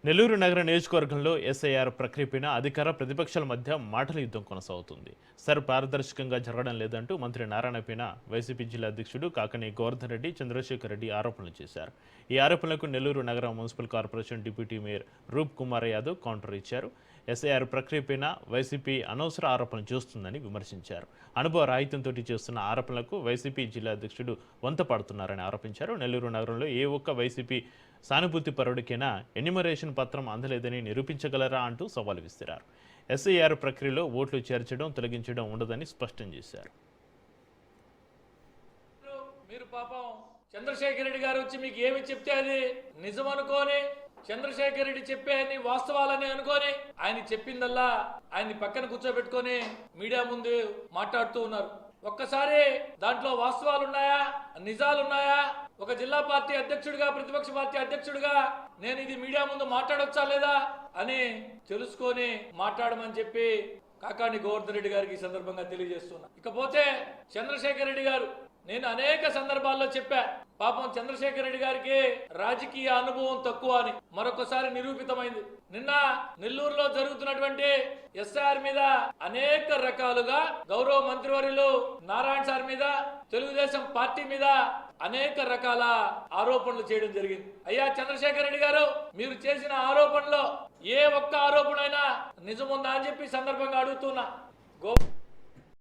నెల్లూరు నగర నియోజకవర్గంలో ఎస్ఐఆర్ ప్రక్రియపైన అధికార ప్రతిపక్షాల మధ్య మాటల యుద్ధం కొనసాగుతుంది. పారదర్శకంగా జరగడం లేదంటూ మంత్రి నారాయణపైన వైసీపీ జిల్లా అధ్యక్షుడు కాకని గోవర్ధన్ రెడ్డి, చంద్రశేఖర్ రెడ్డి ఆరోపణలు చేశారు. ఈ ఆరోపణలకు నెల్లూరు నగర మున్సిపల్ కార్పొరేషన్ డిప్యూటీ మేయర్ రూప్ కుమార్ యాదవ్ కౌంటర్ ఇచ్చారు. ఎస్ఐఆర్ ప్రక్రియపైన వైసీపీ అనవసర ఆరోపణలు చేస్తుందని విమర్శించారు. అనుభవ రాహిత్యంతో చేస్తున్న ఆరోపణలకు వైసీపీ జిల్లా అధ్యక్షుడు వంతపాడుతున్నారని ఆరోపించారు. నెల్లూరు నగరంలో ఏ ఒక్క వైసీపీ సానుభూతి పరుడికైనా ఎన్యూమరేషన్ పత్రం అందలేదని నిరూపించగలరా అంటూ సవాల్ విసిరారు. ఎస్ఐఆర్ ప్రక్రియలో ఓట్లు చేర్చడం, తొలగించడం ఉండదని స్పష్టం చేశారు. మీరు పాపం చంద్రశేఖర్ రెడ్డి గారు వచ్చి మీకు ఏమి చెప్తే అది నిజం అనుకోని, చంద్రశేఖర్ రెడ్డి చెప్పేది వాస్తవాలని అనుకోని ఆయన చెప్పిందల్లా ఆయన్ని పక్కన కూర్చోబెట్టుకొని మీడియా ముందు మాట్లాడుతూ ఉన్నారు. ఒక్కసారి దాంట్లో వాస్తవాలు ఉన్నాయా, నిజాలు ఉన్నాయా? ఒక జిల్లా పార్టీ అధ్యక్షుడిగా, ప్రతిపక్ష పార్టీ అధ్యక్షుడిగా నేను ఇది మీడియా ముందు మాట్లాడొచ్చా లేదా అని తెలుసుకొని మాట్లాడమని చెప్పి కాకాని గోవర్ధన్ రెడ్డి గారికి ఈ సందర్భంగా తెలియజేస్తున్నా. ఇకపోతే చంద్రశేఖర్ రెడ్డి గారు, నేను అనేక సందర్భాల్లో చెప్పా, పాపం చంద్రశేఖర్ రెడ్డి గారికి రాజకీయ అనుభవం తక్కువ అని మరొకసారి నిరూపితమైంది. నిన్న నెల్లూరులో జరుగుతున్నటువంటి ఎస్ఆర్ మీద అనేక రకాలుగా గౌరవ మంత్రివర్యులు నారాయణ సార్ మీద, తెలుగుదేశం పార్టీ మీద అనేక రకాల ఆరోపణలు చేయడం జరిగింది. అయ్యా చంద్రశేఖర్ రెడ్డి గారు, మీరు చేసిన ఆరోపణలో ఏ ఒక్క ఆరోపణ అయినా నిజముందా అని చెప్పి సందర్భంగా అడుగుతున్నా.